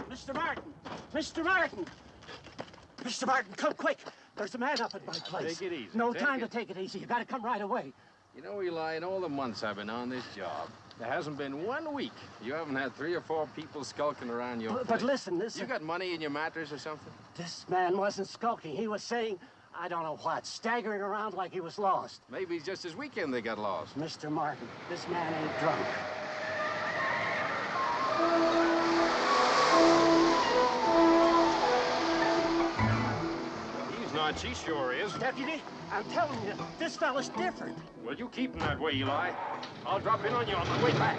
Mr. Martin! Mr. Martin! Mr. Martin, come quick! There's a man up at my place. Take it easy. No time to take it easy. You gotta come right away. You know, Eli, in all the months I've been on this job, there hasn't been 1 week you haven't had 3 or 4 people skulking around your place. But listen, this... You got money in your mattress or something? This man wasn't skulking. He was saying, I don't know what, staggering around like he was lost. Maybe it's just this weekend they got lost. Mr. Martin, this man ain't drunk. He's not. She sure is. Deputy, I'm telling you, this fella's different. Well, you keep him that way, Eli. I'll drop in on you on my way back.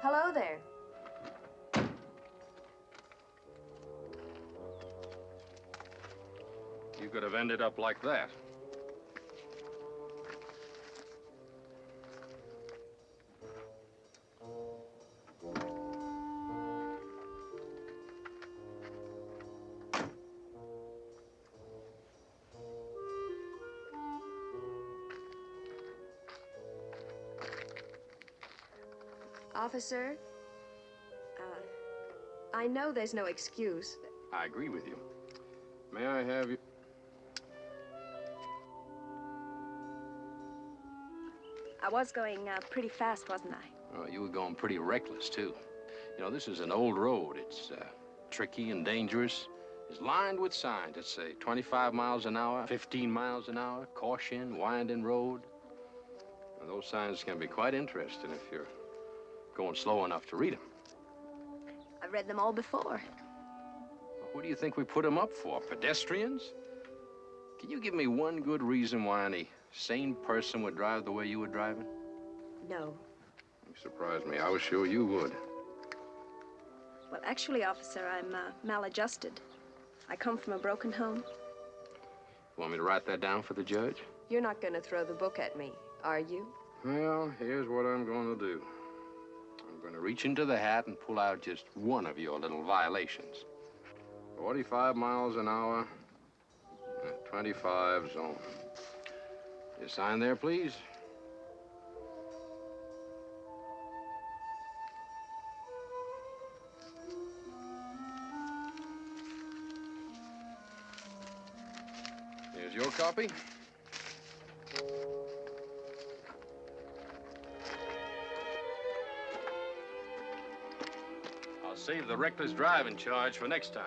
Hello there. You could have ended up like that. Officer, I know there's no excuse. I agree with you. May I have you? I was going pretty fast, wasn't I? Oh, you were going pretty reckless, too. You know, this is an old road. It's tricky and dangerous. It's lined with signs that say 25 miles an hour, 15 miles an hour, caution, winding road. And those signs can be quite interesting if you're going slow enough to read them. I've read them all before. Well, who do you think we put them up for? Pedestrians? Can you give me one good reason why any sane person would drive the way you were driving? No. You surprised me. I was sure you would. Well, actually, officer, I'm maladjusted. I come from a broken home. Want me to write that down for the judge? You're not going to throw the book at me, are you? Well, here's what I'm going to do. I'm going to reach into the hat and pull out just one of your little violations. 45 miles an hour, 25 zone. You sign there, please. copy. I'll save the reckless driving charge for next time.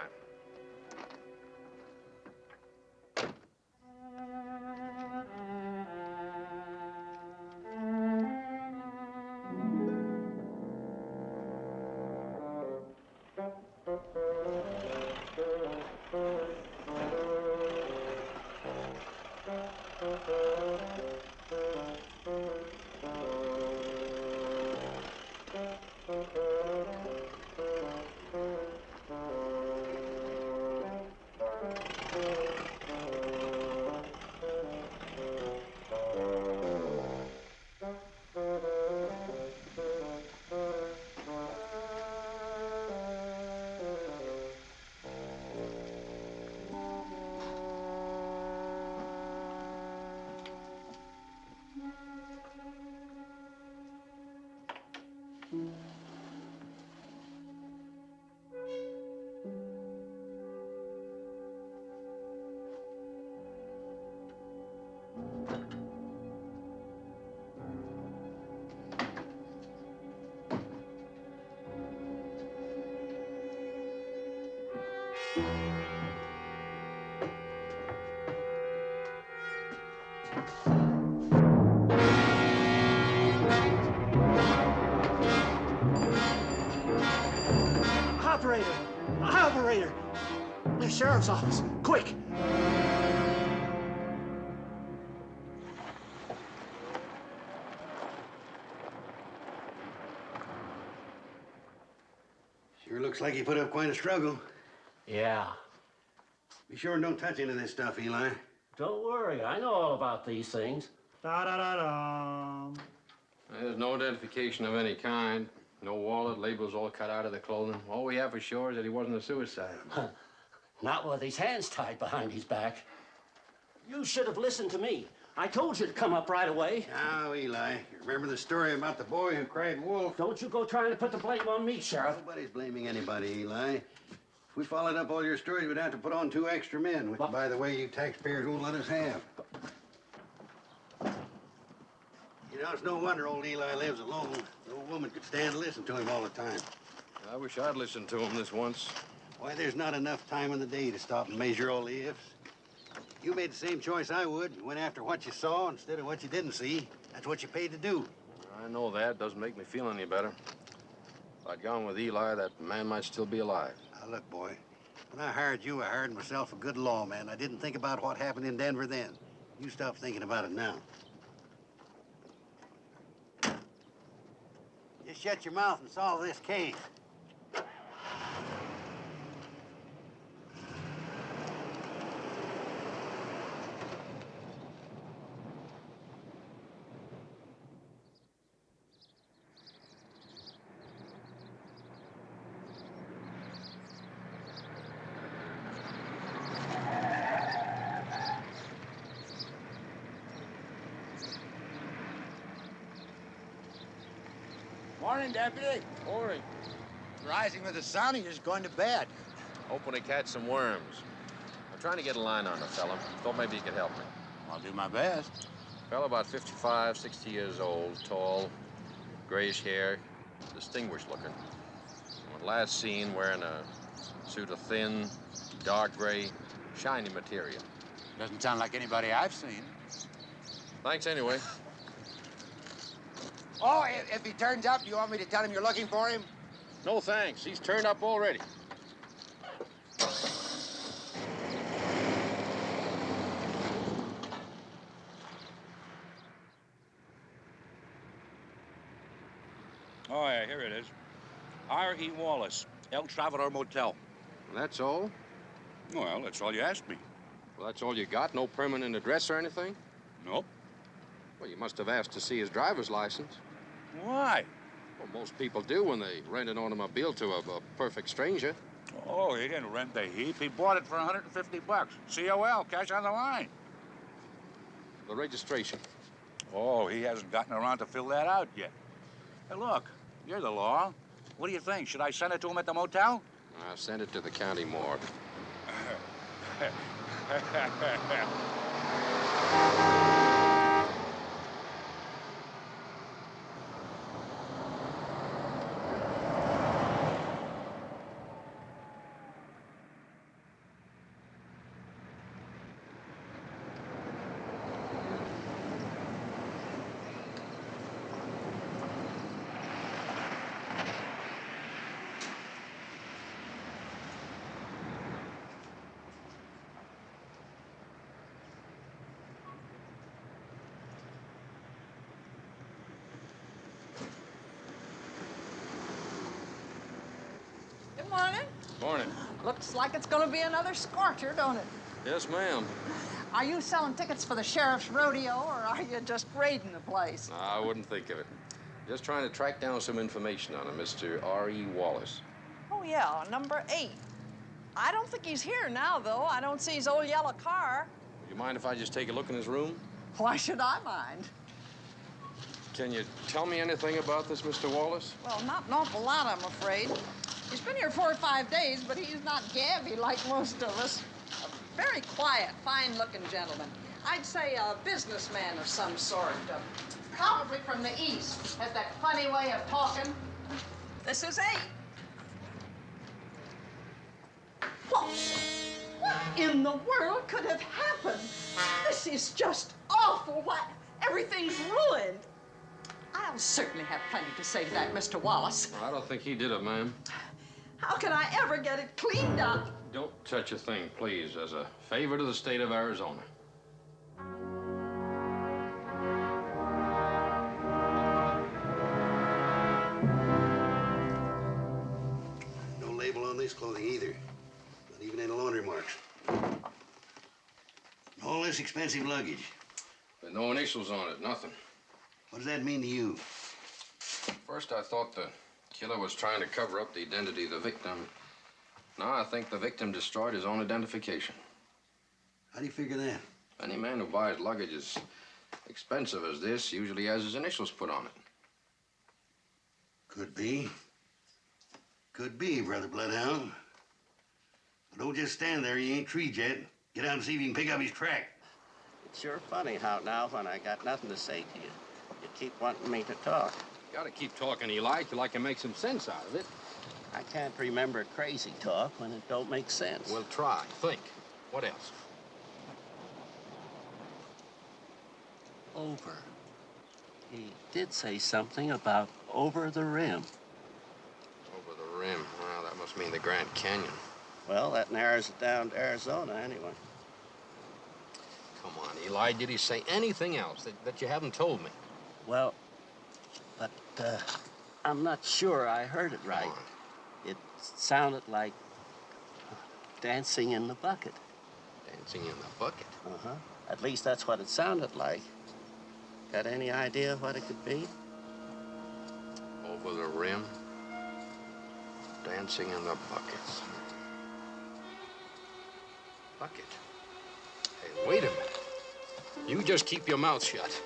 Operator! Operator! The sheriff's office, quick! Sure looks like you put up quite a struggle. Yeah. Be sure and don't touch any of this stuff, Eli. Don't worry, I know all about these things. Da-da-da-da. There's no identification of any kind. No wallet, labels all cut out of the clothing. All we have for sure is that he wasn't a suicide. Not with his hands tied behind his back. You should have listened to me. I told you to come up right away. Now, Eli, you remember the story about the boy who cried wolf? Don't you go trying to put the blame on me, Sheriff. Nobody's blaming anybody, Eli. If we followed up all your stories, we'd have to put on 2 extra men, which, by the way, you taxpayers won't let us have. You know, it's no wonder old Eli lives alone. No woman could stand to listen to him all the time. I wish I'd listened to him this once. Why, there's not enough time in the day to stop and measure all the ifs. You made the same choice I would. You went after what you saw instead of what you didn't see. That's what you paid to do. I know that. Doesn't make me feel any better. If I'd gone with Eli, that man might still be alive. Now, look, boy. When I hired you, I hired myself a good lawman. I didn't think about what happened in Denver then. You stop thinking about it now. Just shut your mouth and solve this case. Morning, Deputy. Morning. Rising with the sun, or you're just going to bed? Hoping to catch some worms. I'm trying to get a line on the fella. Thought maybe you could help me. I'll do my best. Fella about 55, 60 years old, tall, grayish hair, distinguished looking. When last seen wearing a suit of thin, dark gray, shiny material. Doesn't sound like anybody I've seen. Thanks anyway. Oh, if he turns up, do you want me to tell him you're looking for him? No thanks. He's turned up already. Oh, yeah, here it is. R.E. Wallace, El Traveler Motel. That's all? Well, that's all you asked me. Well, that's all you got? No permanent address or anything? Nope. Well, you must have asked to see his driver's license. Why? Well, most people do when they rent an automobile to a perfect stranger. Oh, he didn't rent the heap. He bought it for $150. COL, cash on the line. The registration. Oh, he hasn't gotten around to fill that out yet. Hey, look, you're the law. What do you think? Should I send it to him at the motel? I'll send it to the county morgue. Morning. Morning. Looks like it's gonna be another scorcher, don't it? Yes, ma'am. Are you selling tickets for the sheriff's rodeo, or are you just raiding the place? I wouldn't think of it. Just trying to track down some information on a Mr. R.E. Wallace. Oh, yeah, number 8. I don't think he's here now, though. I don't see his old yellow car. You mind if I just take a look in his room? Why should I mind? Can you tell me anything about this Mr. Wallace? Well, not an awful lot, I'm afraid. He's been here 4 or 5 days, but he's not gabby like most of us. A very quiet, fine-looking gentleman. I'd say a businessman of some sort. Probably from the East. Has that funny way of talking. This is 8. What in the world could have happened? This is just awful. Why, everything's ruined. I'll certainly have plenty to say to that Mr. Wallace. Well, I don't think he did it, ma'am. How can I ever get it cleaned up? Don't touch a thing, please, as a favor to the state of Arizona. No label on this clothing either. Not even any laundry marks. All this expensive luggage. But no initials on it, nothing. What does that mean to you? First, I thought the killer was trying to cover up the identity of the victim. Now I think the victim destroyed his own identification. How do you figure that? Any man who buys luggage as expensive as this usually has his initials put on it. Could be. Could be, Brother Bloodhound. But don't just stand there. You ain't treed yet. Get out and see if you can pick up his track. It's sure funny how now when I got nothing to say to you, you keep wanting me to talk. You gotta keep talking, Eli, till I can make some sense out of it. I can't remember crazy talk when it don't make sense. Well, try. Think. What else? Over. He did say something about over the rim. Over the rim. Well, that must mean the Grand Canyon. Well, that narrows it down to Arizona anyway. Come on, Eli, did he say anything else that you haven't told me? Well, but I'm not sure I heard it right. Come on. It sounded like dancing in the bucket. Dancing in the bucket? Uh-huh. At least that's what it sounded like. Got any idea what it could be? Over the rim. Dancing in the buckets. Bucket. Hey, wait a minute. You just keep your mouth shut.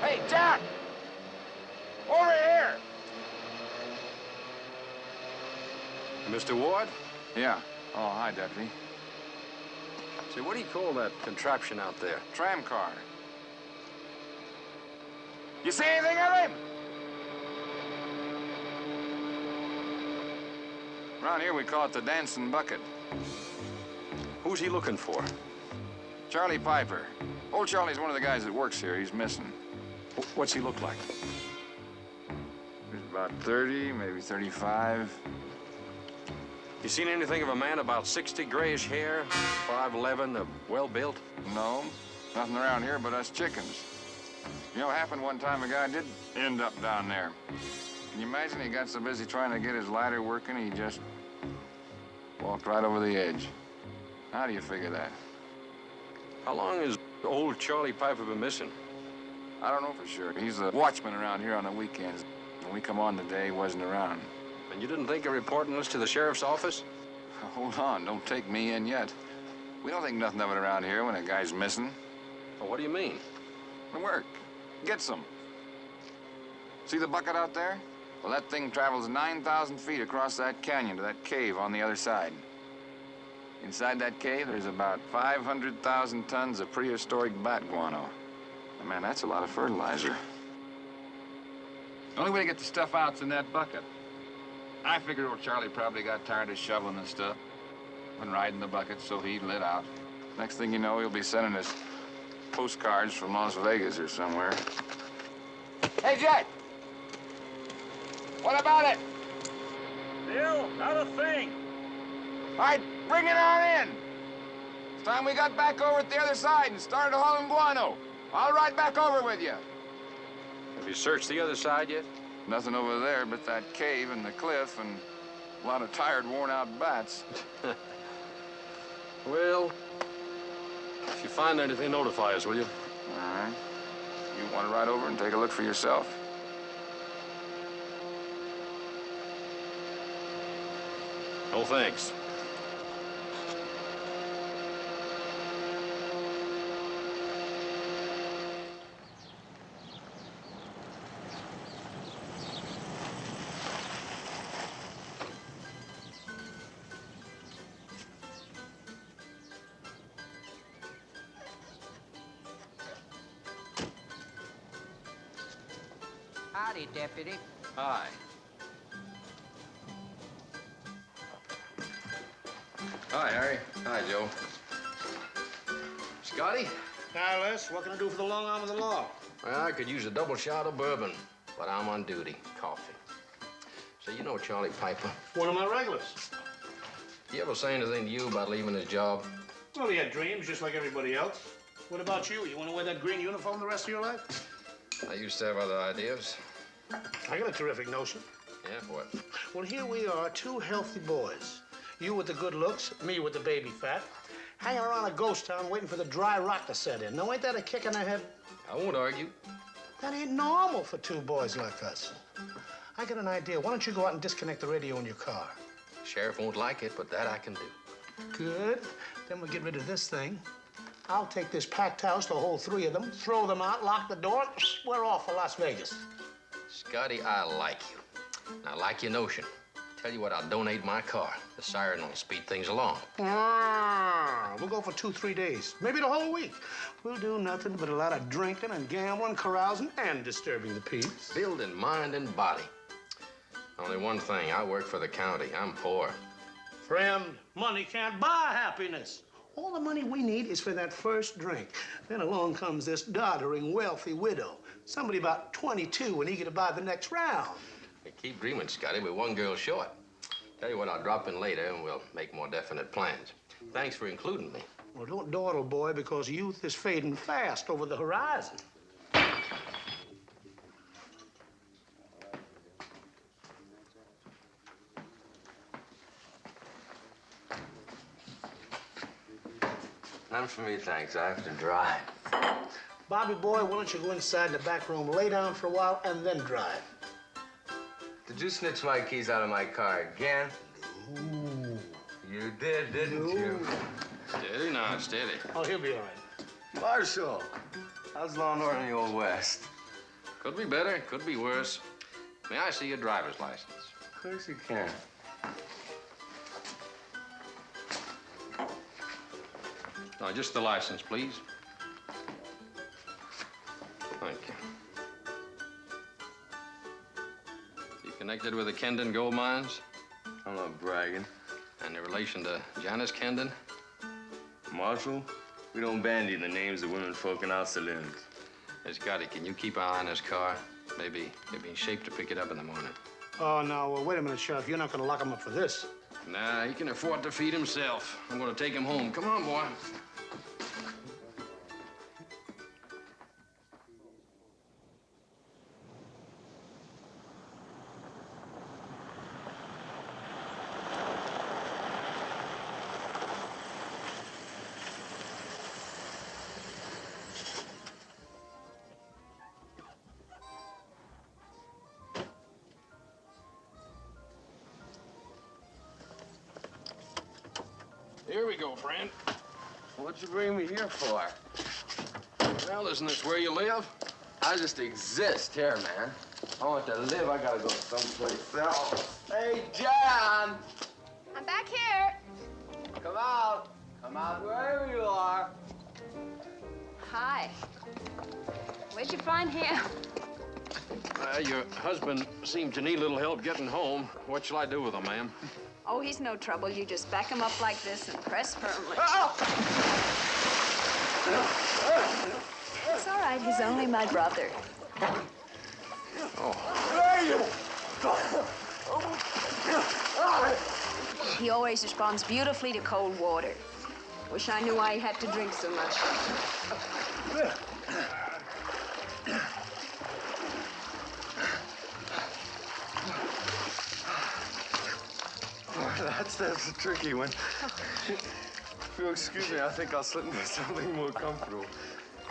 Hey, Jack! Over here! Mr. Ward? Yeah. Oh, hi, Deputy. Say, what do you call that contraption out there? Tram car. You see anything of him? Around here, we call it the dancing bucket. Who's he looking for? Charlie Piper. Old Charlie's one of the guys that works here. He's missing. What's he look like? He's about 30, maybe 35. You seen anything of a man about 60, grayish hair, 5'11", well-built? No, nothing around here but us chickens. You know, happened one time a guy did end up down there. Can you imagine he got so busy trying to get his ladder working, he just walked right over the edge. How do you figure that? How long has old Charlie Piper been missing? I don't know for sure. He's a watchman around here on the weekends. When we come on the day, he wasn't around. And you didn't think of reporting this to the sheriff's office? Hold on, don't take me in yet. We don't think nothing of it around here when a guy's missing. Well, what do you mean? The work. Get some. See the bucket out there? Well, that thing travels 9,000 feet across that canyon to that cave on the other side. Inside that cave, there's about 500,000 tons of prehistoric bat guano. And man, that's a lot of fertilizer. The only way to get the stuff out's in that bucket. I figured old Charlie probably got tired of shoveling and stuff and riding the bucket, so he lit out. Next thing you know, he'll be sending us postcards from Las Vegas or somewhere. Hey, Jet! What about it? Bill, not a thing. All right, bring it on in. It's time we got back over at the other side and started hauling guano. I'll ride back over with you. Have you searched the other side yet? Nothing over there but that cave and the cliff and a lot of tired, worn-out bats. Well, if you find anything, notify us, will you? All right. You want to ride over and take a look for yourself? No, thanks. Howdy, Deputy. Hi. Hi, Harry. Hi, Joe. Scotty? Hi, Les. What can I do for the long arm of the law? Well, I could use a double shot of bourbon, but I'm on duty. Coffee. So you know Charlie Piper. One of my regulars. He ever say anything to you about leaving his job? Well, he had dreams just like everybody else. What about you? You want to wear that green uniform the rest of your life? I used to have other ideas. I got a terrific notion. Yeah, what? Well, here we are, two healthy boys. You with the good looks, me with the baby fat, hanging around a ghost town waiting for the dry rock to set in. Now, ain't that a kick in the head? I won't argue. That ain't normal for two boys like us. I got an idea. Why don't you go out and disconnect the radio in your car? Sheriff won't like it, but that I can do. Good. Then we'll get rid of this thing. I'll take this packed house, the whole three of them, throw them out, lock the door, we're off for Las Vegas. Scotty, I like you. And I like your notion. Tell you what, I'll donate my car. The siren will speed things along. We'll go for 2-3 days, maybe the whole week. We'll do nothing but a lot of drinking and gambling, carousing, and disturbing the peace. Building mind and body. Only one thing, I work for the county. I'm poor. Friend, money can't buy happiness. All the money we need is for that first drink. Then along comes this doddering, wealthy widow. Somebody about 22 and eager to buy the next round. You keep dreaming, Scotty. We're one girl short. Tell you what, I'll drop in later and we'll make more definite plans. Thanks for including me. Well, don't dawdle, boy, because youth is fading fast over the horizon. None for me, thanks. I have to drive. Bobby, boy, why don't you go inside in the back room, lay down for a while, and then drive? Did you snitch my keys out of my car again? No. You did, didn't you? Steady now, steady. Oh, he'll be all right. Marshal, how's law and order in the Old West? Could be better, could be worse. May I see your driver's license? Of course you can. No, just the license, please. Thank you. You connected with the Kendon gold mines? I'm not bragging. Any relation to Janice Kendon? Marshal, we don't bandy the names of women folk in our saloons. Hey, Scotty, can you keep an eye on this car? Maybe in shape to pick it up in the morning. Oh, now, wait a minute, Sheriff. You're not going to lock him up for this. Nah, he can afford to feed himself. I'm gonna take him home. Come on, boy. Here we go, Brent. What'd you bring me here for? Well, isn't this where you live? I just exist here, man. I want to live, I gotta go someplace else. Hey, John! I'm back here. Come out. Come out wherever you are. Hi. Where'd you find him? Your husband seemed to need a little help getting home. What shall I do with him, ma'am? Oh, he's no trouble. You just back him up like this and press firmly. It's all right. He's only my brother. He always responds beautifully to cold water. Wish I knew why he had to drink so much. That's a tricky one. If you'll excuse me, I think I'll slip into something more comfortable.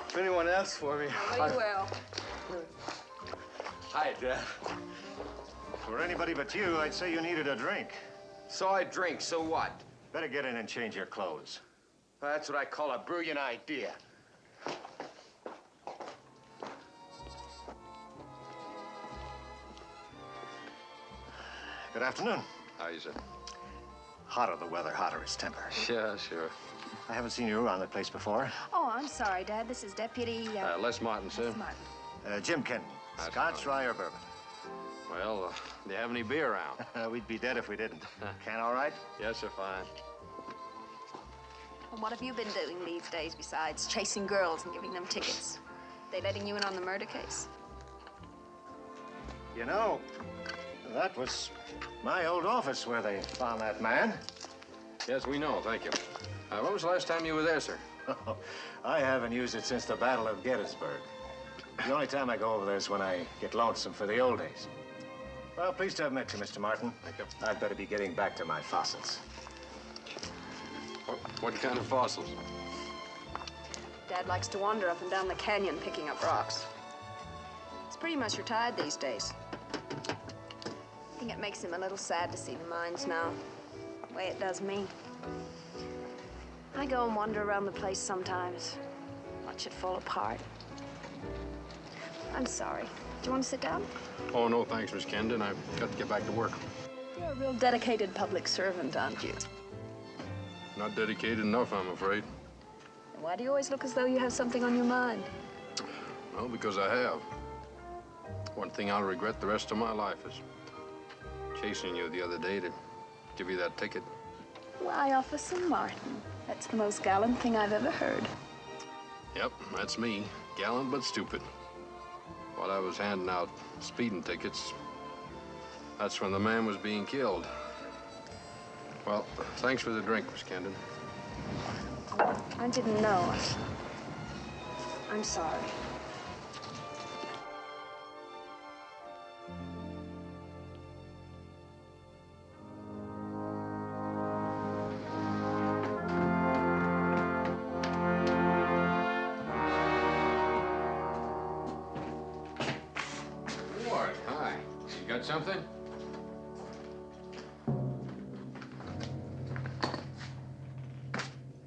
If anyone asks for me, Well, you will. Hi, Dad. For anybody but you, I'd say you needed a drink. So I drink, so what? Better get in and change your clothes. That's what I call a brilliant idea. Good afternoon. How is it? Hotter the weather, hotter its temper. Yeah, sure. I haven't seen you around the place before. Oh, I'm sorry, Dad. This is Deputy... Les Martin, sir. Les Martin. Jim Kenton. That's Scotch, rye, or bourbon? Well, do you have any beer around? We'd be dead if we didn't. Can all right? Yes, sir, fine. And what have you been doing these days besides chasing girls and giving them tickets? They letting you in on the murder case? You know, that was my old office where they found that man. Yes, we know, thank you. When was the last time you were there, sir? I haven't used it since the Battle of Gettysburg. The only time I go over there is when I get lonesome for the old days. Well, pleased to have met you, Mr. Martin. Thank you. I'd better be getting back to my fossils. What kind of fossils? Dad likes to wander up and down the canyon picking up rocks. He's pretty much retired these days. I think it makes him a little sad to see the mines now, the way it does me. I go and wander around the place sometimes, watch it fall apart. I'm sorry. Do you want to sit down? Oh, no, thanks, Miss Kendon. I've got to get back to work. You're a real dedicated public servant, aren't you? Not dedicated enough, I'm afraid. And why do you always look as though you have something on your mind? Well, because I have. One thing I'll regret the rest of my life is chasing you the other day to give you that ticket. Why, Officer Martin? That's the most gallant thing I've ever heard. Yep, that's me. Gallant but stupid. While I was handing out speeding tickets, that's when the man was being killed. Well, thanks for the drink, Miss Kendon. I didn't know. I'm sorry. Noir, hi. You got something?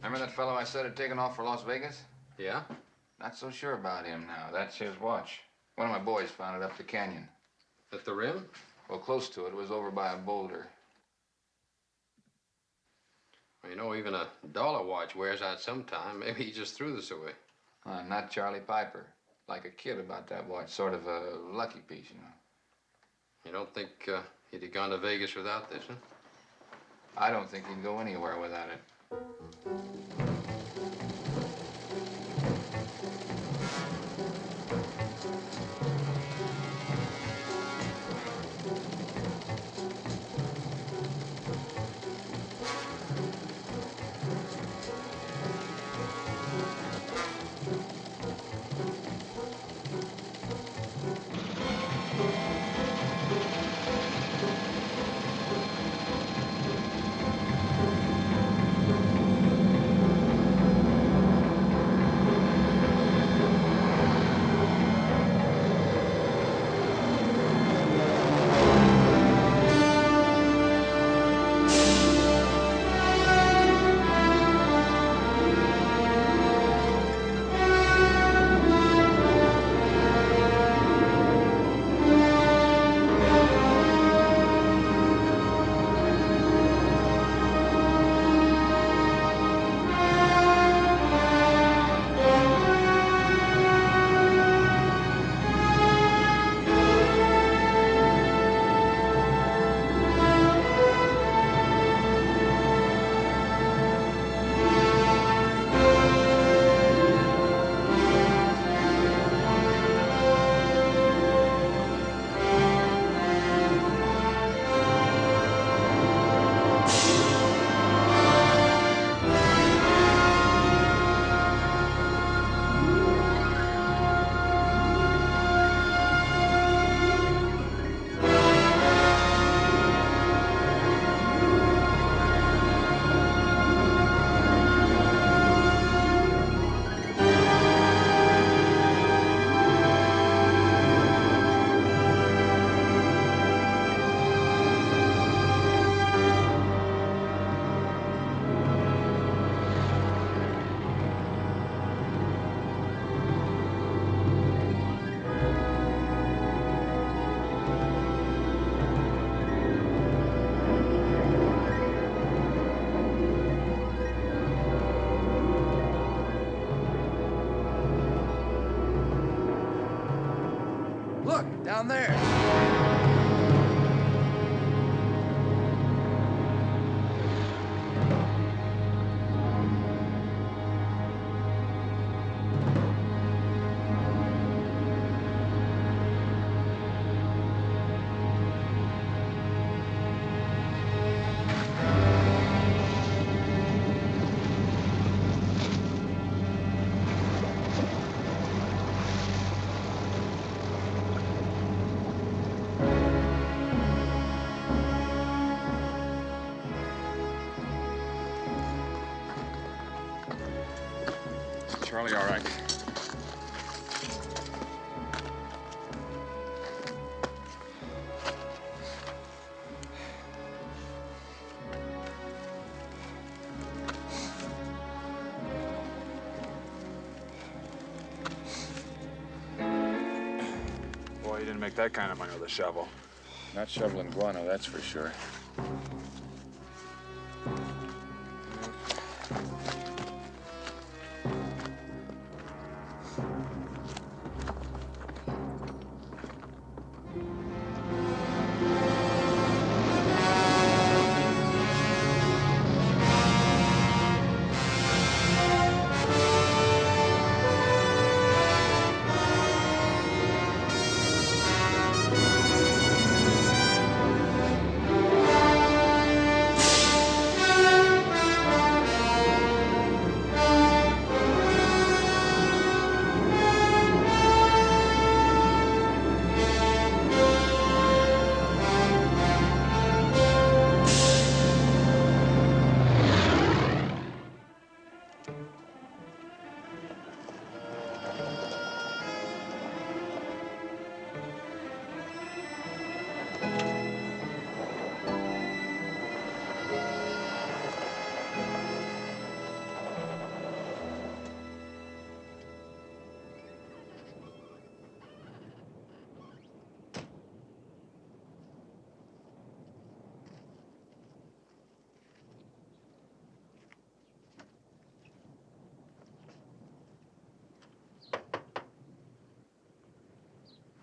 Remember that fellow I said had taken off for Las Vegas? Yeah? Not so sure about him now. That's his watch. One of my boys found it up the canyon. At the rim? Well, close to it. It was over by a boulder. Well, you know, even a dollar watch wears out sometime. Maybe he just threw this away. Not Charlie Piper. Like a kid about that watch. Sort of a lucky piece, you know. You don't think he'd have gone to Vegas without this, huh? I don't think he'd go anywhere without it. Look, down there. Charlie, all right. Boy, you didn't make that kind of money with a shovel. Not shoveling guano, that's for sure.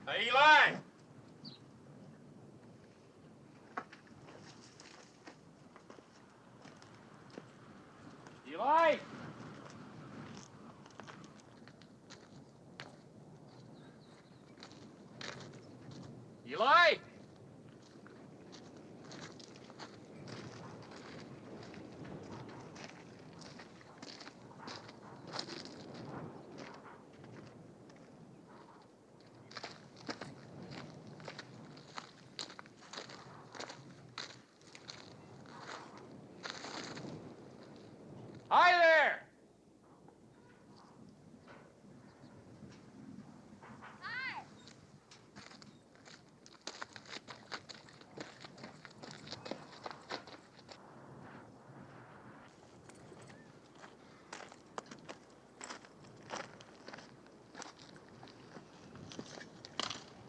Hey, Eli! Eli! Eli! Hi there!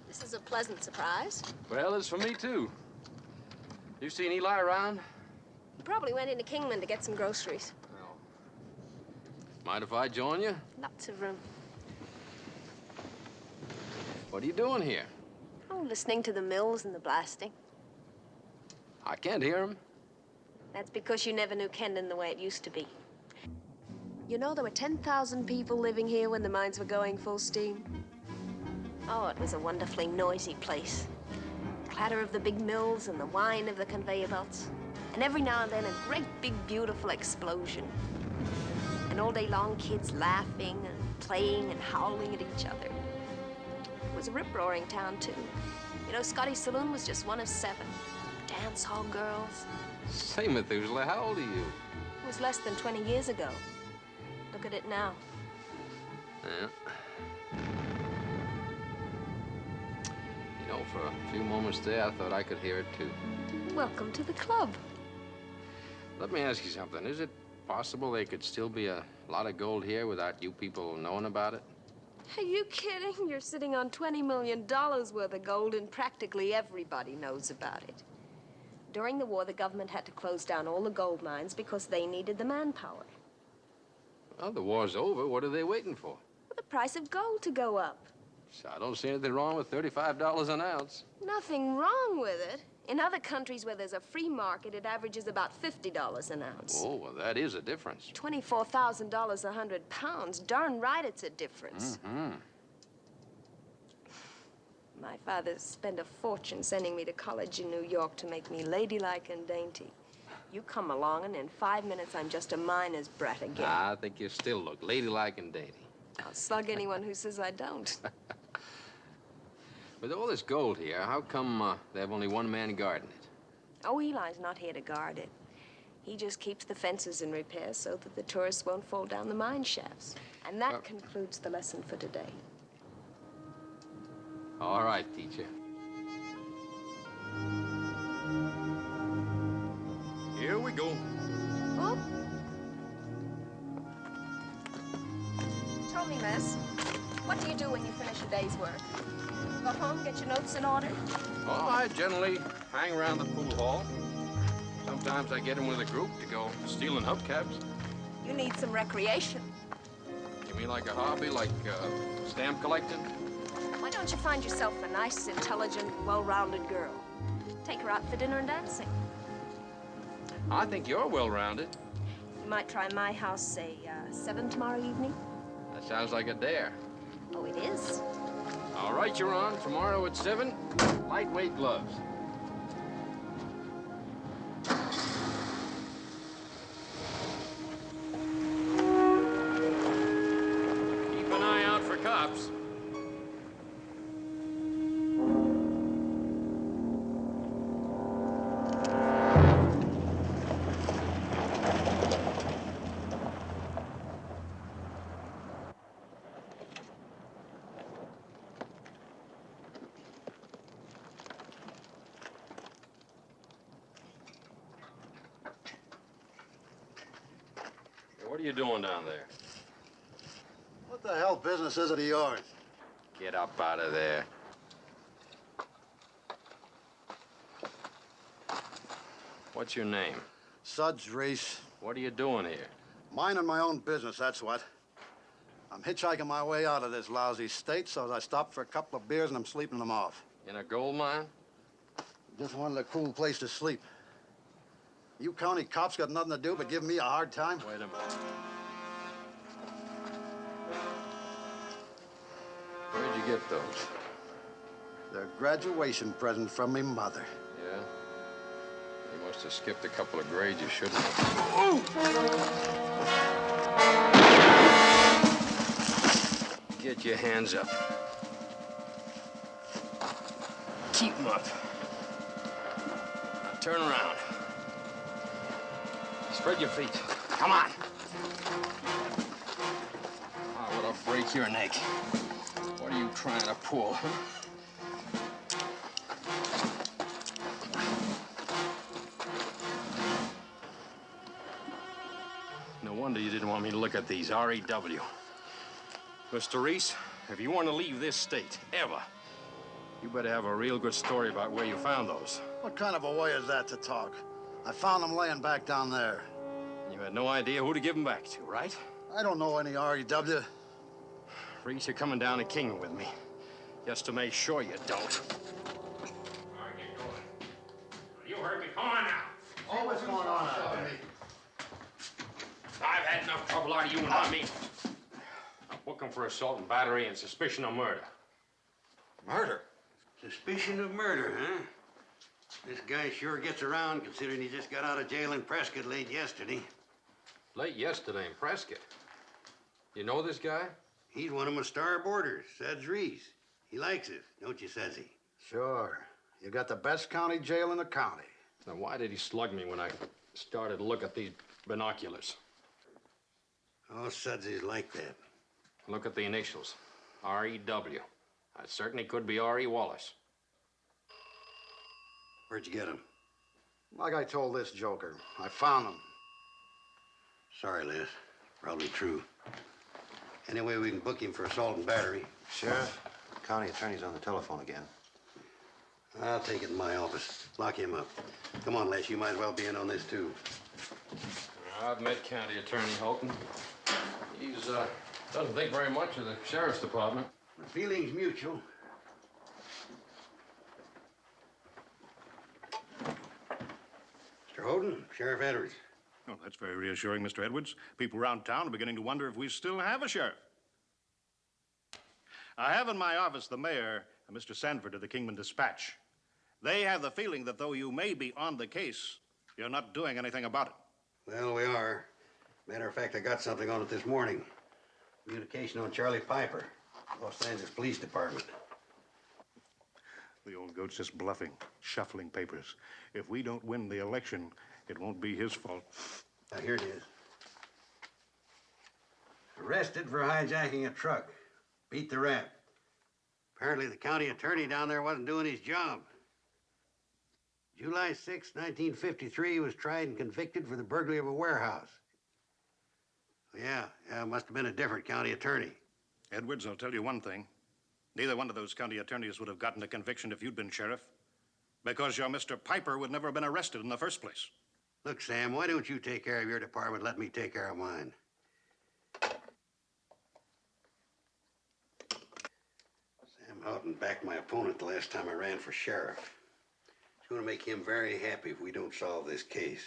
This is a pleasant surprise. Well, it's for me, too. You seen Eli around? He probably went into Kingman to get some groceries. Well, mind if I join you? Lots of room. What are you doing here? Oh, listening to the mills and the blasting. I can't hear him. That's because you never knew Kendon the way it used to be. You know, there were 10,000 people living here when the mines were going full steam. Oh, it was a wonderfully noisy place. The clatter of the big mills and the whine of the conveyor belts. And every now and then, a great big, beautiful explosion. And all day long, kids laughing and playing and howling at each other. It was a rip-roaring town, too. You know, Scotty's Saloon was just one of 7. Dance hall girls. Say, Methuselah, how old are you? It was less than 20 years ago. Look at it now. Yeah. You know, for a few moments there, I thought I could hear it, too. Welcome to the club. Let me ask you something. Is it possible there could still be a lot of gold here without you people knowing about it? Are you kidding? You're sitting on $20 million worth of gold, and practically everybody knows about it. During the war, the government had to close down all the gold mines because they needed the manpower. Well, the war's over. What are they waiting for? The price of gold to go up. So I don't see anything wrong with $35 an ounce. Nothing wrong with it. In other countries where there's a free market, it averages about $50 an ounce. Oh, well, that is a difference. $24,000 a 100 pounds. Darn right it's a difference. Mm-hmm. My father spent a fortune sending me to college in New York to make me ladylike and dainty. You come along, and in 5 minutes, I'm just a miner's brat again. I think you still look ladylike and dainty. I'll slug anyone who says I don't. With all this gold here, how come they have only one man guarding it? Oh, Eli's not here to guard it. He just keeps the fences in repair so that the tourists won't fall down the mine shafts. And that concludes the lesson for today. All right, teacher. Here we go. Oh. Tell me, miss, what do you do when you finish a day's work? Go home, get your notes in order? Oh, I generally hang around the pool hall. Sometimes I get in with a group to go stealing hubcaps. You need some recreation. You mean like a hobby, like stamp collecting? Why don't you find yourself a nice, intelligent, well-rounded girl? Take her out for dinner and dancing. I think you're well-rounded. You might try my house, say, 7 tomorrow evening. That sounds like a dare. Oh, it is? All right, you're on. Tomorrow at 7, lightweight gloves. Keep an eye out for cops. What are you doing down there? What the hell business is it of yours? Get up out of there. What's your name? Suds Reese. What are you doing here? Minding my own business, that's what. I'm hitchhiking my way out of this lousy state, so I stopped for a couple of beers and I'm sleeping them off. In a gold mine? Just wanted a cool place to sleep. You county cops got nothing to do but give me a hard time? Wait a minute. Where'd you get those? They're a graduation present from me mother. Yeah? You must have skipped a couple of grades you shouldn't have. Get your hands up. Keep them up. Now turn around. Spread your feet. Come on. I want to break your neck. What are you trying to pull, huh? No wonder you didn't want me to look at these, R.E.W. Mr. Reese, if you want to leave this state, ever, you better have a real good story about where you found those. What kind of a way is that to talk? I found them laying back down there. You had no idea who to give them back to, right? I don't know any R.E.W. Reese, you're coming down to Kingman with me, just to make sure you don't. All right, get going. You heard me. Come on now. Oh, what's going on out there? I've had enough trouble out of you, not me. I'm booking for assault and battery and suspicion of murder. Murder? Suspicion of murder, huh? This guy sure gets around, considering he just got out of jail in Prescott late yesterday. Late yesterday in Prescott. You know this guy? He's one of my star boarders, Suds Reese. He likes it, don't you, Sudsy? Sure. You got the best county jail in the county. Now, why did he slug me when I started to look at these binoculars? Oh, Sudsy's like that. Look at the initials. R.E.W. That certainly could be R.E. Wallace. Where'd you get him? Like I told this joker, I found him. Sorry, Les. Probably true. Anyway, we can book him for assault and battery. Sheriff, county attorney's on the telephone again. I'll take it in my office. Lock him up. Come on, Les, you might as well be in on this, too. I've met County Attorney Holton. He's, doesn't think very much of the sheriff's department. The feeling's mutual. Mr. Holden, Sheriff Edwards. Oh, that's very reassuring, Mr. Edwards. People around town are beginning to wonder if we still have a sheriff. I have in my office the mayor and Mr. Sanford of the Kingman Dispatch. They have the feeling that though you may be on the case, you're not doing anything about it. Well, we are. Matter of fact, I got something on it this morning. Communication on Charlie Piper, Los Angeles Police Department. The old goat's just bluffing, shuffling papers. If we don't win the election, it won't be his fault. Now, here it is. Arrested for hijacking a truck. Beat the rap. Apparently, the county attorney down there wasn't doing his job. July 6, 1953, he was tried and convicted for the burglary of a warehouse. Yeah, it must have been a different county attorney. Edwards, I'll tell you one thing. Neither one of those county attorneys would have gotten a conviction if you'd been sheriff. Because your Mr. Piper would never have been arrested in the first place. Look, Sam, why don't you take care of your department, let me take care of mine? Sam Houghton backed my opponent the last time I ran for sheriff. It's going to make him very happy if we don't solve this case.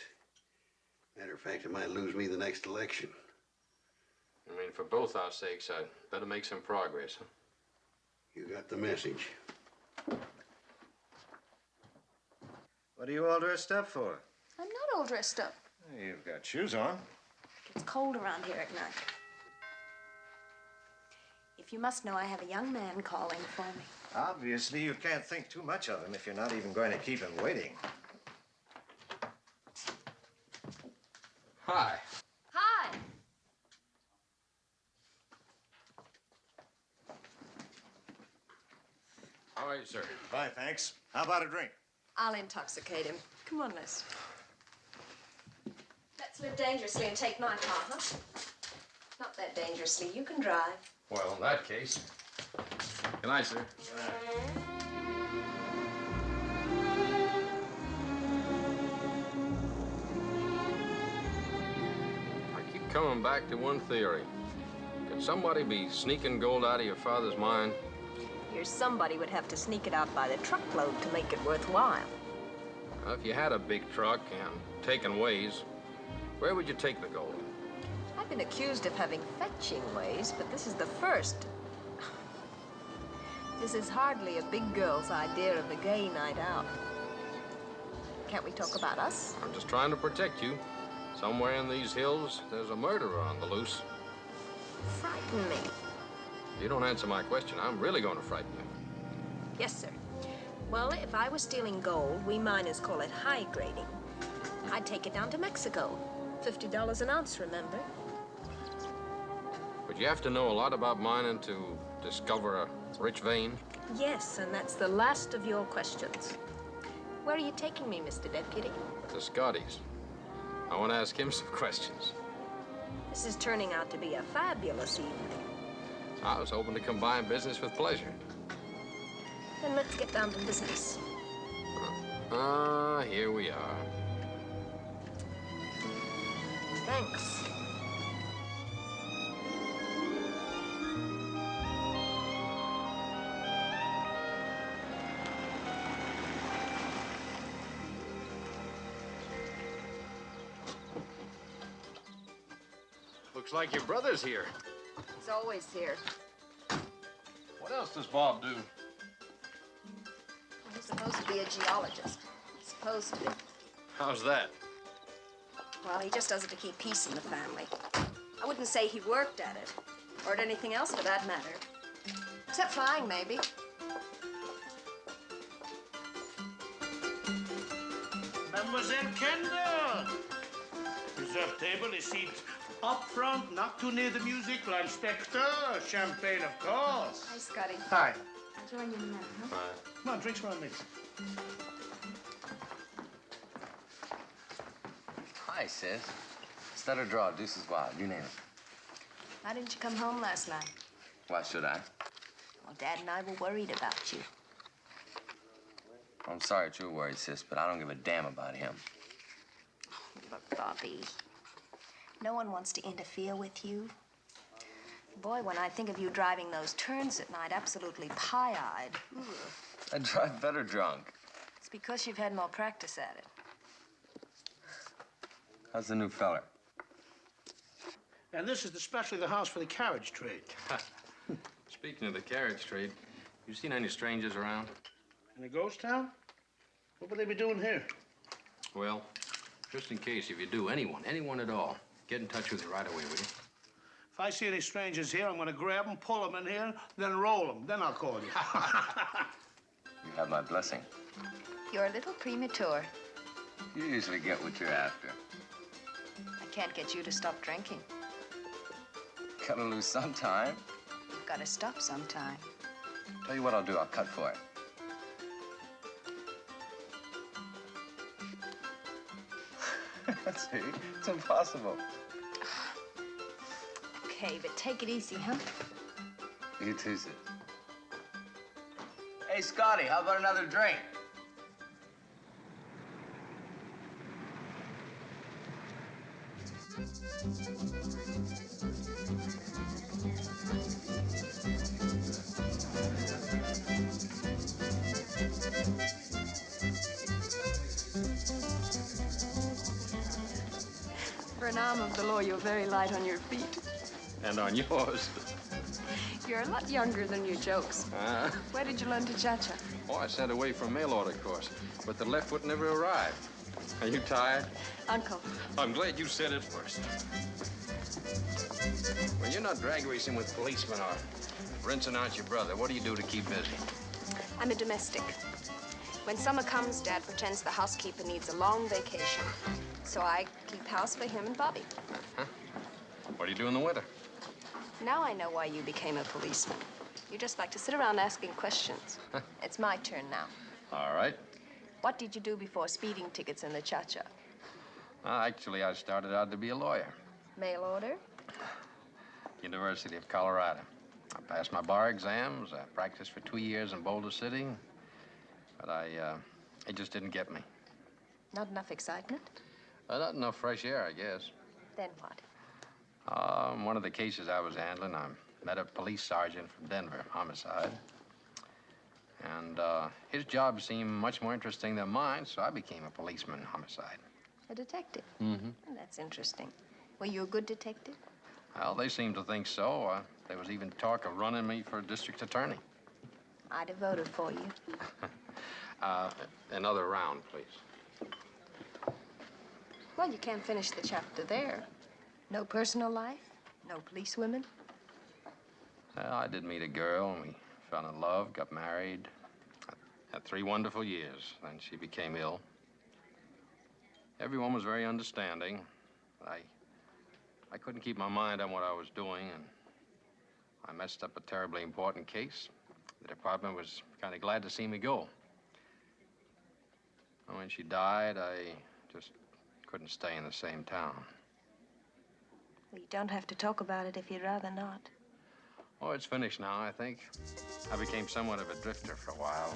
Matter of fact, it might lose me the next election. I mean, for both our sakes, I'd better make some progress, huh? You got the message. What are you all dressed up for? I'm not all dressed up. You've got shoes on. It's cold around here at night. If you must know, I have a young man calling for me. Obviously, you can't think too much of him if you're not even going to keep him waiting. Hi. Hi. All right, sir. Bye, thanks. How about a drink? I'll intoxicate him. Come on, Les. Let's live dangerously and take my car, huh? Not that dangerously. You can drive. Well, in that case. Good night, sir. I keep coming back to one theory. Could somebody be sneaking gold out of your father's mine? Your somebody would have to sneak it out by the truckload to make it worthwhile. Now, if you had a big truck and taken ways, where would you take the gold? I've been accused of having fetching ways, but this is the first. This is hardly a big girl's idea of a gay night out. Can't we talk about us? I'm just trying to protect you. Somewhere in these hills, there's a murderer on the loose. Frighten me. If you don't answer my question, I'm really going to frighten you. Yes, sir. Well, if I was stealing gold, we miners call it high grading. I'd take it down to Mexico. $50 an ounce, remember? But you have to know a lot about mining to discover a rich vein. Yes, and that's the last of your questions. Where are you taking me, Mr. Deputy? To Scotty's. I want to ask him some questions. This is turning out to be a fabulous evening. I was hoping to combine business with pleasure. Then let's get down to business. Here we are. Thanks. Looks like your brother's here. He's always here. What else does Bob do? He's supposed to be a geologist. Supposed to be. How's that? Well, he just does it to keep peace in the family. I wouldn't say he worked at it, or at anything else for that matter. Except flying, maybe. Mademoiselle Kendall! Reserved table is seats up front, not too near the music. Inspector, champagne, of course. Hi, Scotty. Hi. I'll join you in a minute, huh? Come on, drinks for me. Hi, sis. Stutter draw, deuces wild, you name it. Why didn't you come home last night? Why should I? Well, Dad and I were worried about you. I'm sorry that you're worried, sis, but I don't give a damn about him. But, Bobby, no one wants to interfere with you. Boy, when I think of you driving those turns at night, absolutely pie-eyed. I drive better drunk. It's because you've had more practice at it. How's the new feller? And this is especially the house for the carriage trade. Speaking of the carriage trade, you seen any strangers around? In a ghost town? What would they be doing here? Well, just in case, if you do, anyone at all, get in touch with me right away, will you? If I see any strangers here, I'm going to grab them, pull them in here, then roll them. Then I'll call you. You have my blessing. You're a little premature. You usually get what you're after. I can't get you to stop drinking. Gotta lose sometime. You've got to stop sometime. Tell you what I'll do, I'll cut for it. See, it's impossible. Okay, but take it easy, huh? You too, sis. Hey, Scotty, how about another drink? For an arm of the law, you're very light on your feet. And on yours. You're a lot younger than your jokes. Where did you learn to cha-cha? Oh, I sent away for a mail order course, but the left foot never arrived. Are you tired? Uncle. I'm glad you said it first. When you're not drag racing with policemen or rinsing out your brother, what do you do to keep busy? I'm a domestic. When summer comes, Dad pretends the housekeeper needs a long vacation. So I keep house for him and Bobby. Huh? What do you do in the winter? Now I know why you became a policeman. You just like to sit around asking questions. It's my turn now. All right. What did you do before speeding tickets and the cha-cha? Actually, I started out to be a lawyer. Mail order? University of Colorado. I passed my bar exams. I practiced for 2 years in Boulder City. But it just didn't get me. Not enough excitement? Not enough fresh air, I guess. Then what? One of the cases I was handling, I met a police sergeant from Denver, homicide. And his job seemed much more interesting than mine, so I became a policeman, homicide. A detective? Mm-hmm. That's interesting. Were you a good detective? Well, they seemed to think so. There was even talk of running me for district attorney. I'd have voted for you. Another round, please. Well, you can't finish the chapter there. No personal life? No police women? Well, I did meet a girl, and we fell in love, got married. Had 3 wonderful years. Then she became ill. Everyone was very understanding. But I couldn't keep my mind on what I was doing, and I messed up a terribly important case. The department was kind of glad to see me go. And when she died, I just couldn't stay in the same town. Well, you don't have to talk about it if you'd rather not. Oh, it's finished now, I think. I became somewhat of a drifter for a while.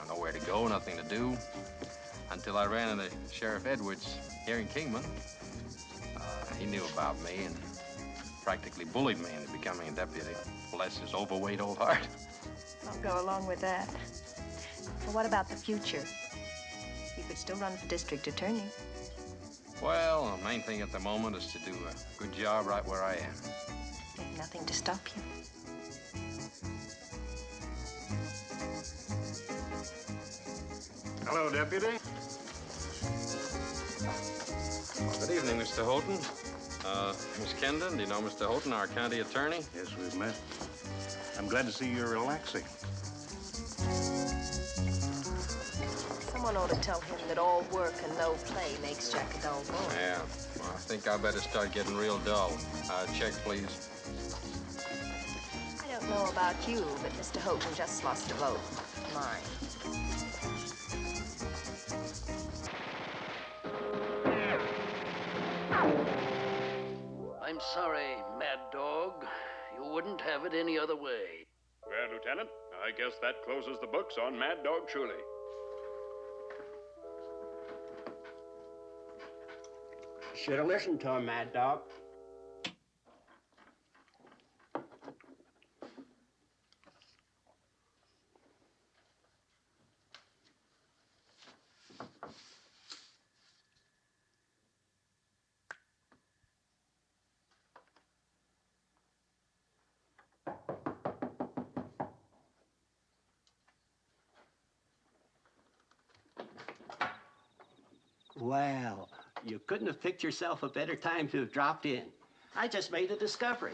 Nowhere to go, nothing to do. Until I ran into Sheriff Edwards here in Kingman. He knew about me and practically bullied me into becoming a deputy. Bless his overweight old heart. I'll go along with that. Well, what about the future? You could still run for district attorney. Well, the main thing at the moment is to do a good job right where I am. There's nothing to stop you. Hello, Deputy. Well, good evening, Mr. Houghton. Miss Kendon, do you know Mr. Houghton, our county attorney? Yes, we've met. I'm glad to see you're relaxing. Someone ought to tell him that all work and no play makes Jack a dull boy. Yeah. Well, I think I better start getting real dull. Check, please. I don't know about you, but Mr. Houghton just lost a vote. Mine. I'm sorry, Mad Dog. You wouldn't have it any other way. Well, Lieutenant, I guess that closes the books on Mad Dog Shuley. Should have listened to him, Mad Dog. Well, you couldn't have picked yourself a better time to have dropped in. I just made a discovery.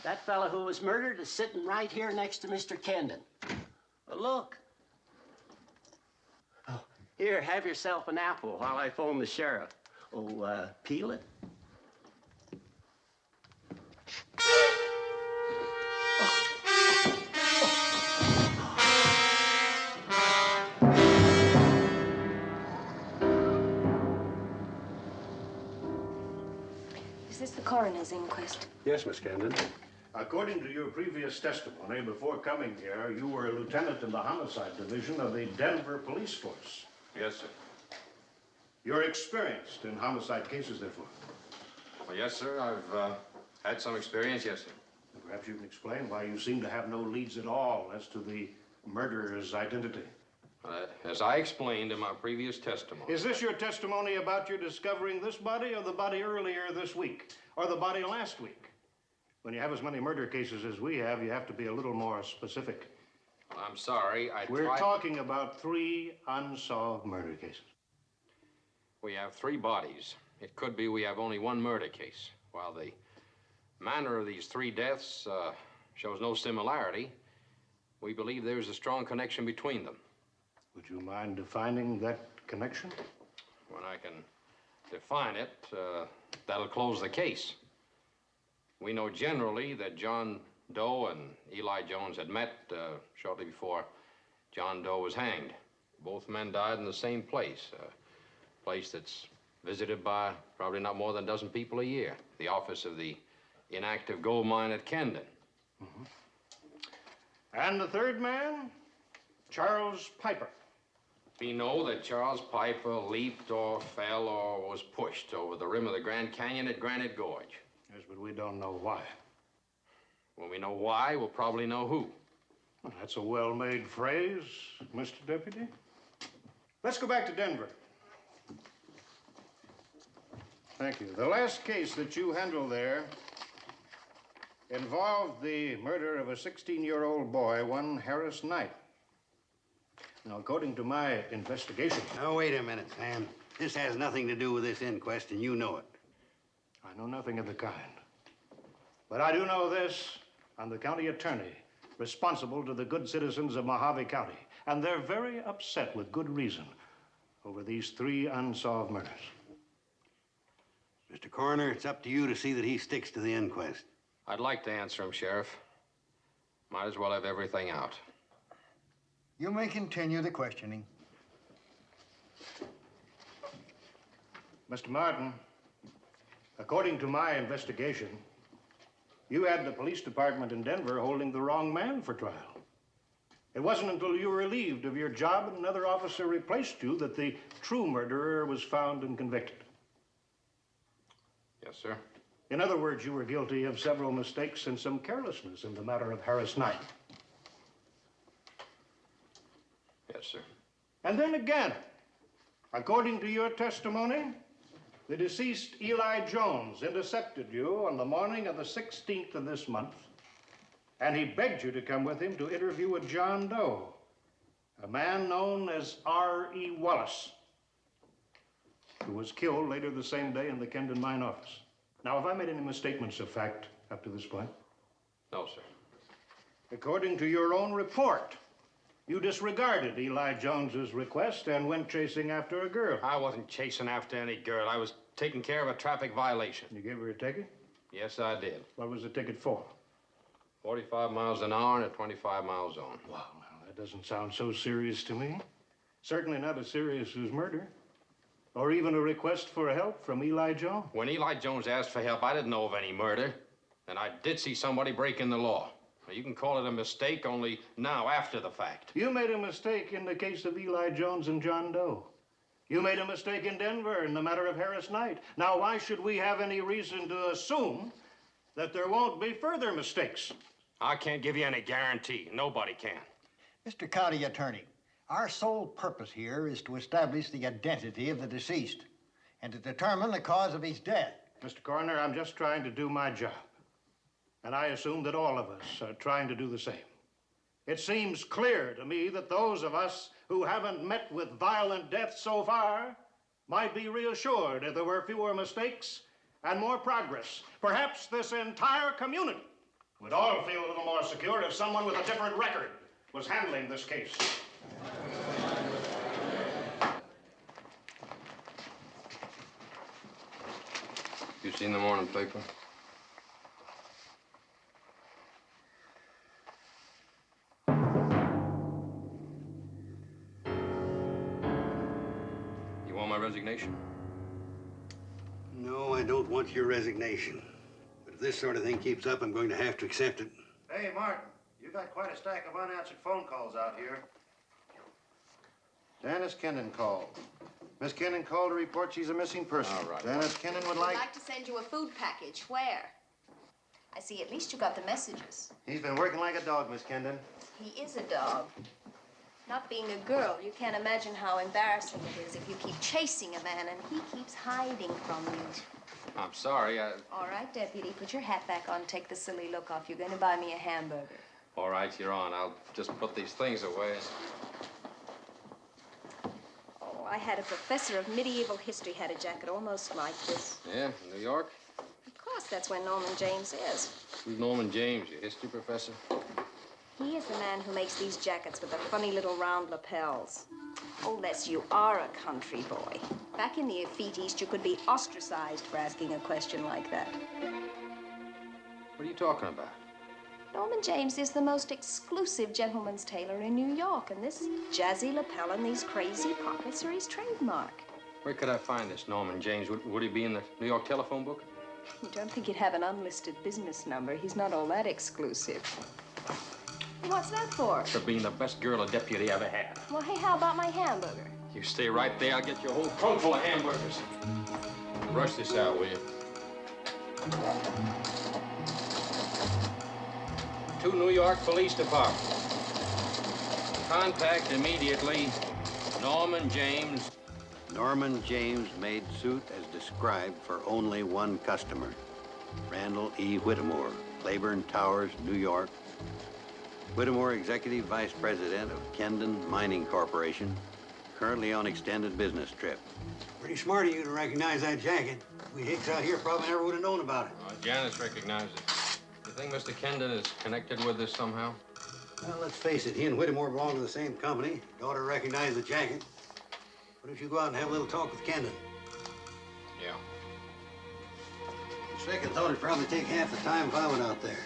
That fellow who was murdered is sitting right here next to Mr. Kendon. Look. Oh, here, have yourself an apple while I phone the sheriff. Oh, peel it. Is this the coroner's inquest? Yes, Miss Camden. According to your previous testimony, before coming here, you were a lieutenant in the homicide division of the Denver Police Force. Yes, sir. You're experienced in homicide cases, therefore. Well, yes, sir. I've had some experience, yes, sir. Perhaps you can explain why you seem to have no leads at all as to the murderer's identity. As I explained in my previous testimony. Is this your testimony about your discovering this body or the body earlier this week? Or the body last week? When you have as many murder cases as we have, you have to be a little more specific. Well, I'm sorry, We're talking about 3 unsolved murder cases. We have 3 bodies. It could be we have only 1 murder case. While the manner of these 3 deaths shows no similarity, we believe there's a strong connection between them. Would you mind defining that connection? When I can define it, that'll close the case. We know generally that John Doe and Eli Jones had met shortly before John Doe was hanged. Both men died in the same place, a place that's visited by probably not more than a dozen people a year, the office of the inactive gold mine at Kendon. Mm-hmm. And the third man, Charles Piper. We know that Charles Piper leaped or fell or was pushed over the rim of the Grand Canyon at Granite Gorge. Yes, but we don't know why. When we know why, we'll probably know who. Well, that's a well-made phrase, Mr. Deputy. Let's go back to Denver. Thank you. The last case that you handled there involved the murder of a 16-year-old boy, one Harris Knight. Now, according to my investigation... Now, wait a minute, Sam. This has nothing to do with this inquest, and you know it. I know nothing of the kind. But I do know this. I'm the county attorney, responsible to the good citizens of Mojave County. And they're very upset, with good reason, over these 3 unsolved murders. Mr. Coroner, it's up to you to see that he sticks to the inquest. I'd like to answer him, Sheriff. Might as well have everything out. You may continue the questioning. Mr. Martin, according to my investigation, you had the police department in Denver holding the wrong man for trial. It wasn't until you were relieved of your job and another officer replaced you that the true murderer was found and convicted. Yes, sir. In other words, you were guilty of several mistakes and some carelessness in the matter of Harris Knight. Yes, sir. And then again, according to your testimony, the deceased Eli Jones intercepted you on the morning of the 16th of this month, and he begged you to come with him to interview with John Doe, a man known as R.E. Wallace, who was killed later the same day in the Kendon mine office. Now, have I made any misstatements of fact up to this point? No, sir. According to your own report, you disregarded Eli Jones's request and went chasing after a girl. I wasn't chasing after any girl. I was taking care of a traffic violation. You gave her a ticket? Yes, I did. What was the ticket for? 45 miles an hour and a 25 mile zone. Wow, now, that doesn't sound so serious to me. Certainly not as serious as murder. Or even a request for help from Eli Jones. When Eli Jones asked for help, I didn't know of any murder. And I did see somebody breaking the law. Now, you can call it a mistake only now, after the fact. You made a mistake in the case of Eli Jones and John Doe. You made a mistake in Denver in the matter of Harris Knight. Now, why should we have any reason to assume that there won't be further mistakes? I can't give you any guarantee. Nobody can. Mr. County Attorney, our sole purpose here is to establish the identity of the deceased and to determine the cause of his death. Mr. Coroner, I'm just trying to do my job. And I assume that all of us are trying to do the same. It seems clear to me that those of us who haven't met with violent death so far might be reassured if there were fewer mistakes and more progress. Perhaps this entire community would all feel a little more secure if someone with a different record was handling this case. You seen the morning paper? You want my resignation? No, I don't want your resignation. But if this sort of thing keeps up, I'm going to have to accept it. Hey, Martin, you got quite a stack of unanswered phone calls out here. Janice Kennan called. Miss Kennan called to report she's a missing person. All right. Janice Kennan would I'd like... like to send you a food package. Where? I see at least you got the messages. He's been working like a dog, Miss Kennan. He is a dog. Not being a girl, you can't imagine how embarrassing it is if you keep chasing a man and he keeps hiding from you. I'm sorry. All right, Deputy, put your hat back on. Take the silly look off. You're going to buy me a hamburger. All right, you're on. I'll just put these things away. Oh, I had a professor of medieval history had a jacket almost like this. Yeah, New York? Of course, that's where Norman James is. Who's Norman James, your history professor? He is the man who makes these jackets with the funny little round lapels. Oh, Les, you are a country boy. Back in the effete East, you could be ostracized for asking a question like that. What are you talking about? Norman James is the most exclusive gentleman's tailor in New York, and this jazzy lapel and these crazy pockets are his trademark. Where could I find this Norman James? Would he be in the New York telephone book? You don't think he'd have an unlisted business number? He's not all that exclusive. What's that for? For being the best girl a deputy ever had. Well, hey, how about my hamburger? You stay right there. I'll get you a whole trunk full of hamburgers. Rush this out, will you? To New York Police Department. Contact immediately Norman James. Norman James made suit as described for only one customer. Randall E. Whittemore, Claiborne Towers, New York. Whittemore, Executive Vice President of Kendon Mining Corporation, currently on extended business trip. Pretty smart of you to recognize that jacket. We hicks out here probably never would have known about it. Janice recognized it. You think Mr. Kendon is connected with this somehow? Well, let's face it, he and Whittemore belong to the same company. Daughter recognized the jacket. What if you go out and have a little talk with Kendon? Yeah. On second thought, it'd probably take half the time if I went out there.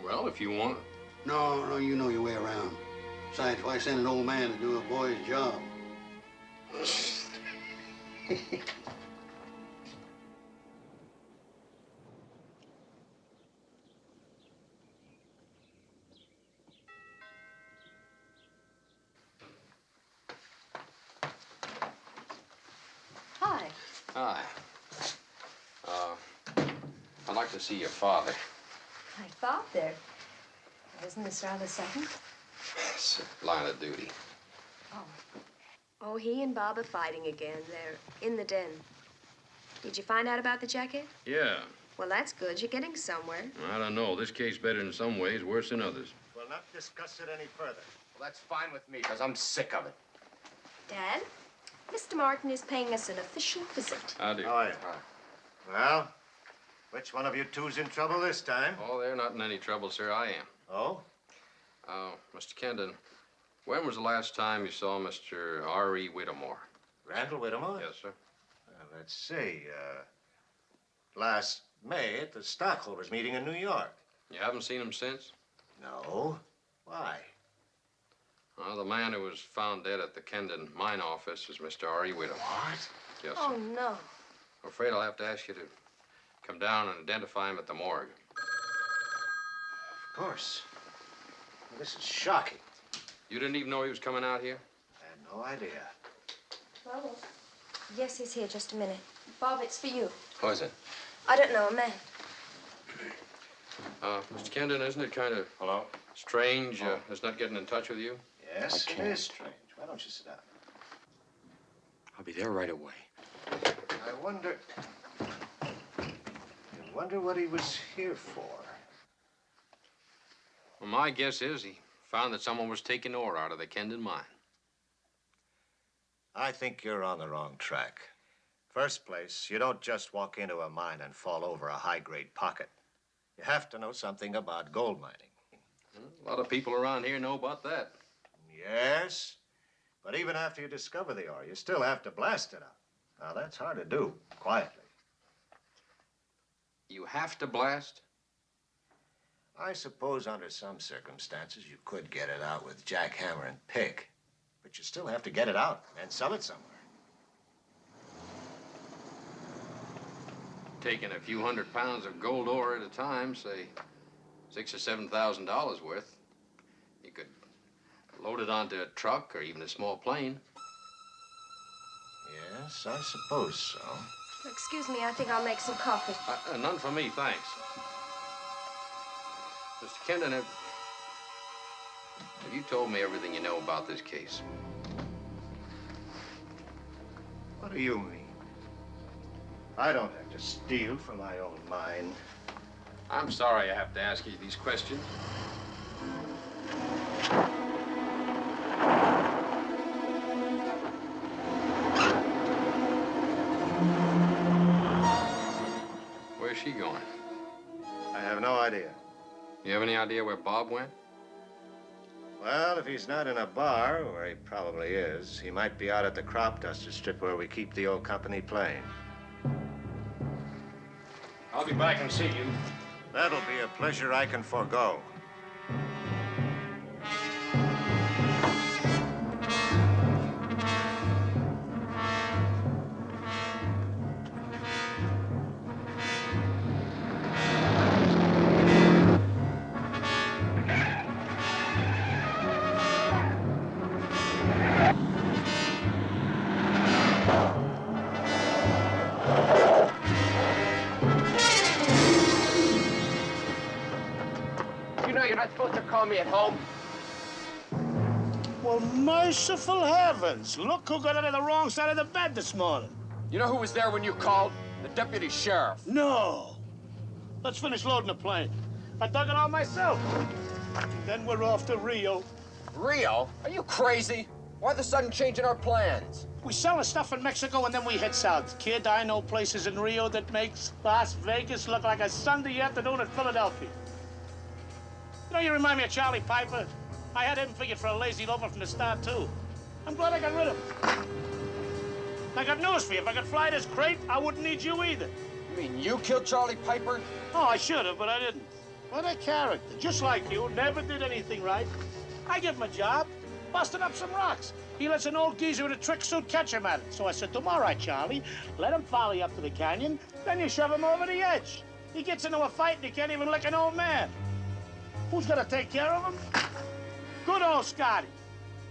Well, if you want. No, you know your way around. Besides, why send an old man to do a boy's job? Hi. Hi. I'd like to see your father. My father. Isn't this rather sudden? It's a line of duty. Oh, he and Bob are fighting again. They're in the den. Did you find out about the jacket? Yeah. Well, that's good. You're getting somewhere. I don't know. This case better in some ways, worse in others. We'll not discuss it any further. Well, that's fine with me, because I'm sick of it. Dad, Mr. Martin is paying us an official visit. I do. Oh, yeah. Well, which one of you two's in trouble this time? Oh, they're not in any trouble, sir. I am. Oh? Mr. Kendon, when was the last time you saw Mr. R.E. Whittemore? Randall Whittemore? Yes, sir. Let's see. Last May at the stockholders' meeting in New York. You haven't seen him since? No. Why? Well, the man who was found dead at the Kendon mine office is Mr. R.E. Whittemore. What? Yes, sir. Oh, no. I'm afraid I'll have to ask you to come down and identify him at the morgue. Of course. Well, this is shocking. You didn't even know he was coming out here? I had no idea. Well, yes, he's here. Just a minute. Bob, it's for you. Who is it? I don't know, a man. Mr. Kendon, isn't it kind of strange us not getting in touch with you? Yes, it is strange. Why don't you sit down? I'll be there right away. I wonder what he was here for. Well, my guess is he found that someone was taking ore out of the Kendon mine. I think you're on the wrong track. First place, you don't just walk into a mine and fall over a high-grade pocket. You have to know something about gold mining. A lot of people around here know about that. Yes, but even after you discover the ore, you still have to blast it out. Now, that's hard to do, quietly. You have to blast? I suppose under some circumstances you could get it out with jackhammer and pick, but you still have to get it out and sell it somewhere. Taking a few hundred pounds of gold ore at a time, say $6,000 or $7,000 worth, you could load it onto a truck or even a small plane. Yes, I suppose so. Excuse me, I think I'll make some coffee. None for me, thanks. Mr. Kendon, have you told me everything you know about this case? What do you mean? I don't have to steal from my own mine. I'm sorry I have to ask you these questions. Where's she going? I have no idea. You have any idea where Bob went? Well, if he's not in a bar, where he probably is, he might be out at the crop duster strip where we keep the old company plane. I'll be back and see you. That'll be a pleasure I can forego. You're not supposed to call me at home. Well, merciful heavens. Look who got out of the wrong side of the bed this morning. You know who was there when you called? The deputy sheriff. No. Let's finish loading the plane. I dug it all myself. Then we're off to Rio. Rio? Are you crazy? Why the sudden change in our plans? We sell the stuff in Mexico and then we head south. Kid, I know places in Rio that makes Las Vegas look like a Sunday afternoon in Philadelphia. You know, you remind me of Charlie Piper. I had him figured for a lazy loafer from the start, too. I'm glad I got rid of him. I got news for you. If I could fly this crate, I wouldn't need you either. You mean you killed Charlie Piper? Oh, I should have, but I didn't. What a character. Just like you, never did anything right. I give him a job, busted up some rocks. He lets an old geezer in a trick suit catch him at it. So I said to him, all right, Charlie, let him follow you up to the canyon, then you shove him over the edge. He gets into a fight and he can't even lick an old man. Who's gonna take care of him? Good old Scotty.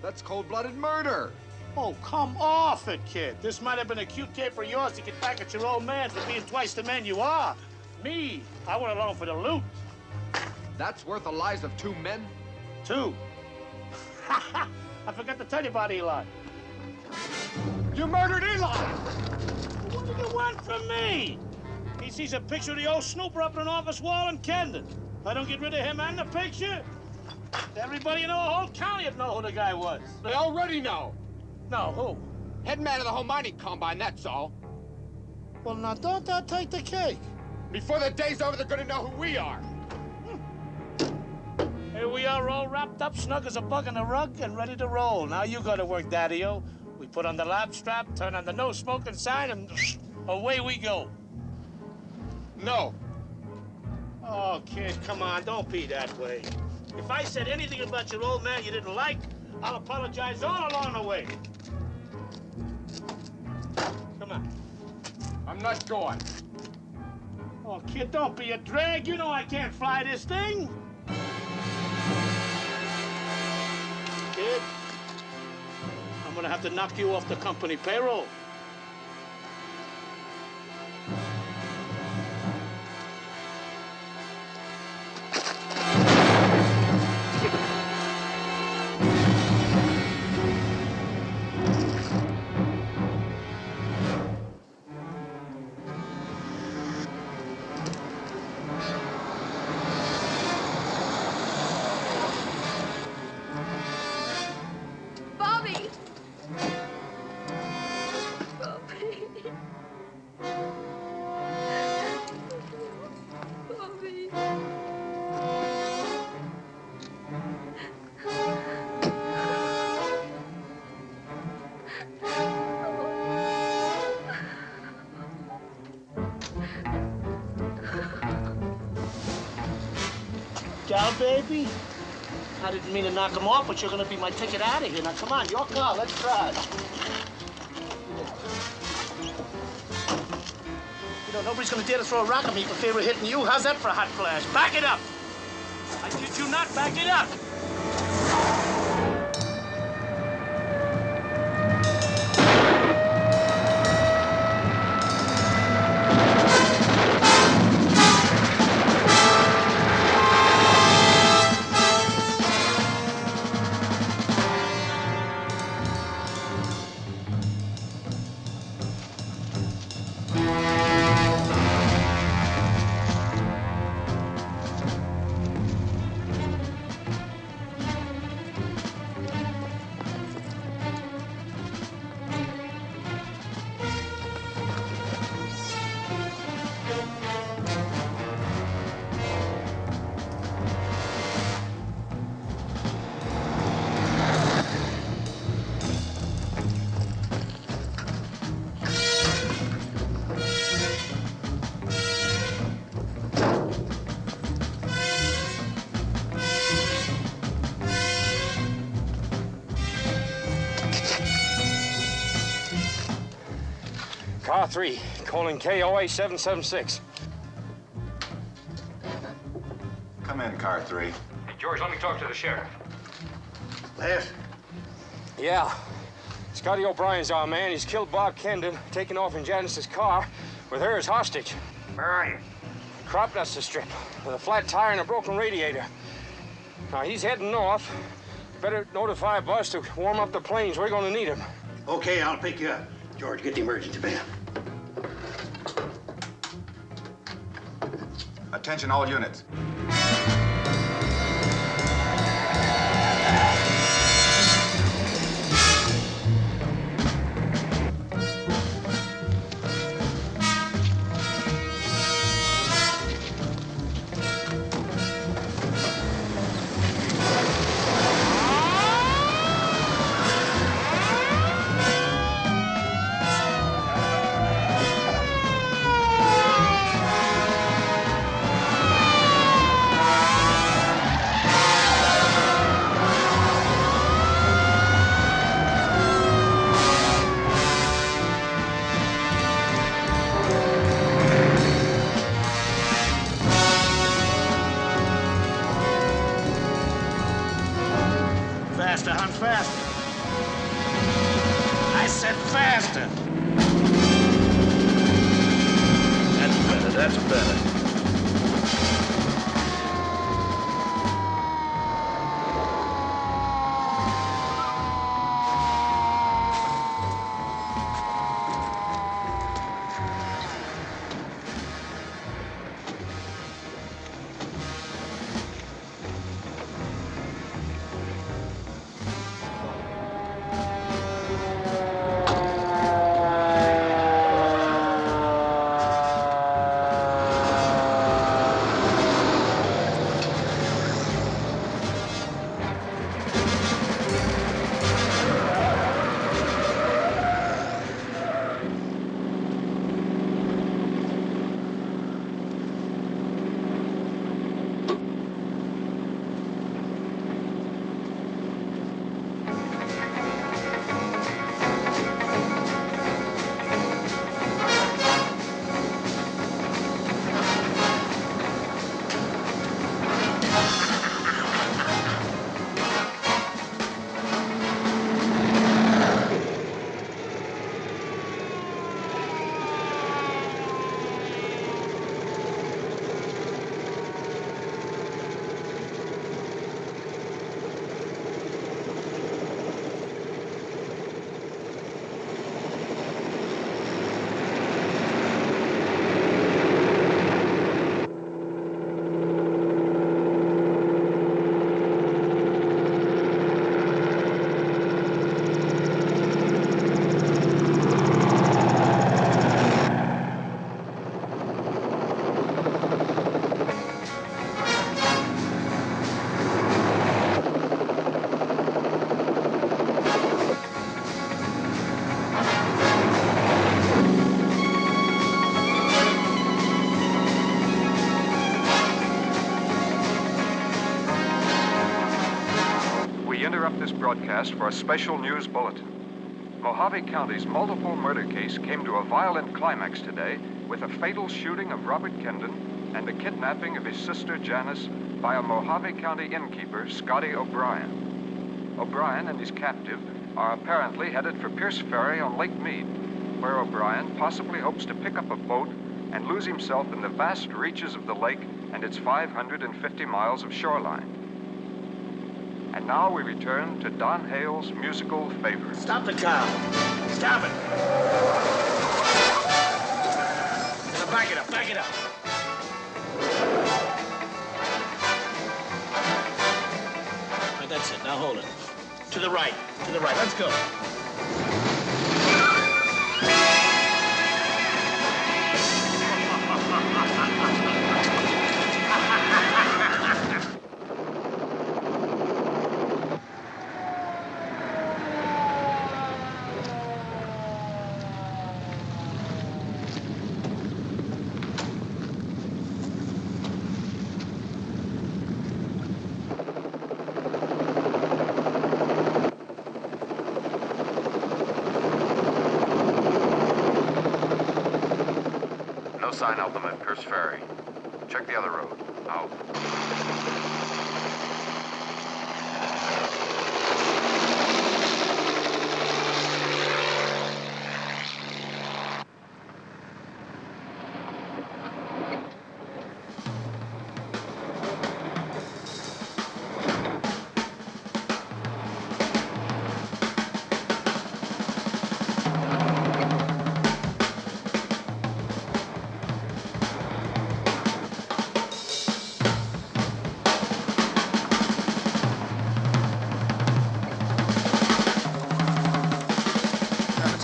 That's cold-blooded murder. Oh, come off it, kid. This might have been a cute caper of yours to get back at your old man for being twice the man you are. Me, I went along for the loot. That's worth the lives of 2 men? 2. I forgot to tell you about Eli. You murdered Eli! What do you want from me? He sees a picture of the old snooper up on an office wall in Kendon. If I don't get rid of him and the picture, everybody in the whole county would know who the guy was. They already know. No, who? Head man of the whole mining combine, that's all. Well, now, don't that take the cake? Before the day's over, they're gonna know who we are. Here we are all wrapped up, snug as a bug in a rug, and ready to roll. Now you go to work, Daddy-O. We put on the lap strap, turn on the no-smoking sign, and away we go. No. Oh, kid, come on, don't be that way. If I said anything about your old man you didn't like, I'll apologize all along the way. Come on. I'm not going. Oh, kid, don't be a drag. You know I can't fly this thing. Kid, I'm gonna have to knock you off the company payroll. ciao, baby. I didn't mean to knock him off, but you're gonna be my ticket out of here. Now, come on, your car, let's drive. You know, nobody's gonna dare to throw a rock at me for fear of hitting you. How's that for a hot flash? Back it up! I kid you not, back it up! Car 3, calling KOA 776. Come in, car 3. Hey, George, let me talk to the sheriff. Les? Yeah. Scotty O'Brien's our man. He's killed Bob Kendon, taken off in Janice's car with her as hostage. Where are you? Crop duster strip with a flat tire and a broken radiator. Now, he's heading north. You better notify Buzz to warm up the planes. We're going to need him. Okay, I'll pick you up. George, get the emergency van. Attention all units. Faster, hunt faster. I said faster. That's better. broadcast for a special news bulletin. Mojave County's multiple murder case came to a violent climax today with a fatal shooting of Robert Kendon and the kidnapping of his sister Janice by a Mojave County innkeeper, Scotty O'Brien. O'Brien and his captive are apparently headed for Pierce Ferry on Lake Mead, where O'Brien possibly hopes to pick up a boat and lose himself in the vast reaches of the lake and its 550 miles of shoreline. And now we return to Don Hale's musical favorite. Stop the car. Stop it. Now back it up, back it up. Right, that's it. Now hold it. To the right, let's go. No sign of them at Pierce Ferry. Check the other road. Out.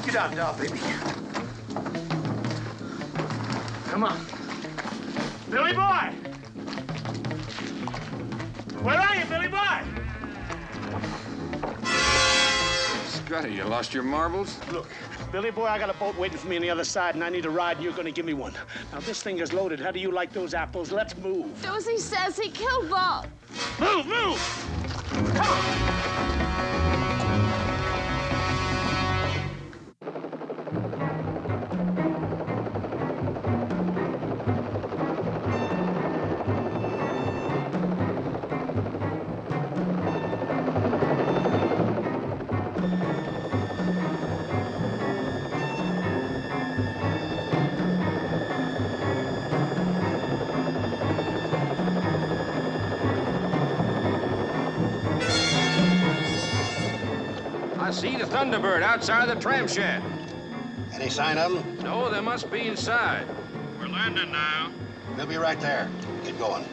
Get out now, baby. Come on. Billy boy! Where are you, Billy boy? Scotty, you lost your marbles? Look, Billy boy, I got a boat waiting for me on the other side, and I need a ride, and you're gonna give me one. Now, this thing is loaded. How do you like those apples? Let's move. Do as he says. He killed Bob. Move, move! Come on! I see the Thunderbird outside the tram shed. Any sign of them? No, they must be inside. We're landing now. They'll be right there. Get going.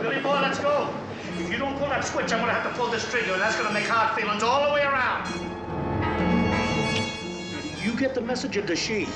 Billy boy, let's go. If you don't pull that switch, I'm gonna have to pull this trigger, and that's gonna make hard feelings all the way around. You get the message, or does she?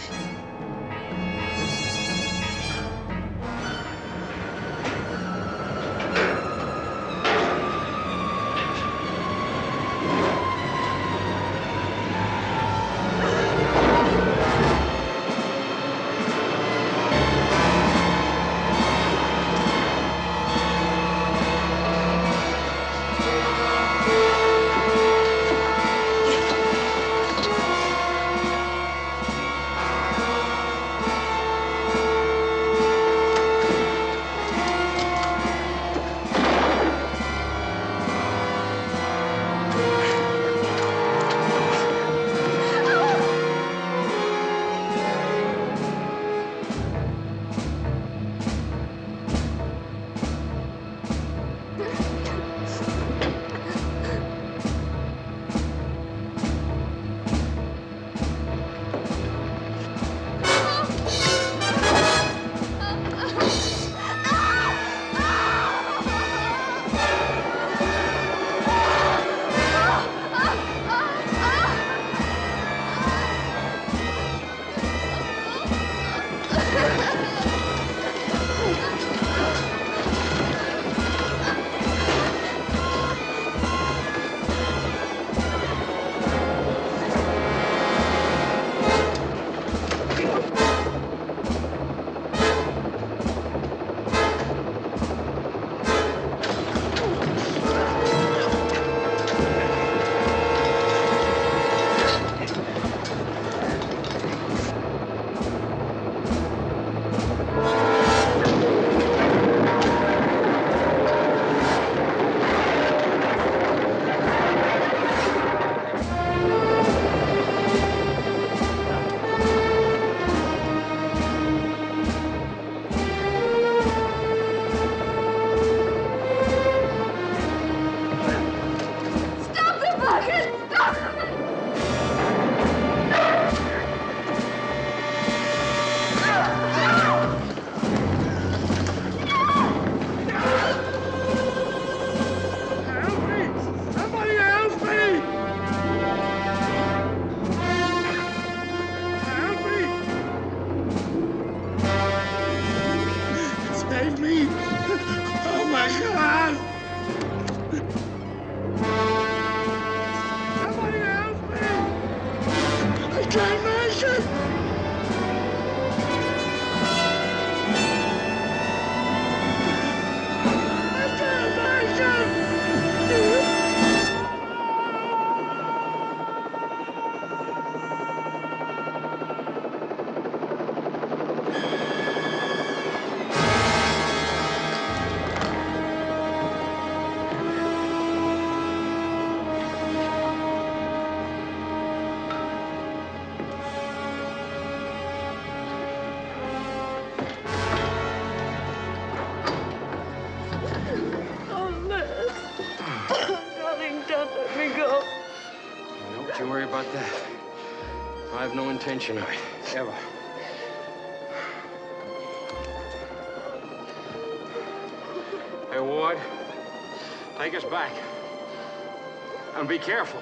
save me. Oh, my God. Somebody help me. I can't make it. Don't you worry about that. I have no intention of it, ever. Hey, Ward, take us back. And be careful.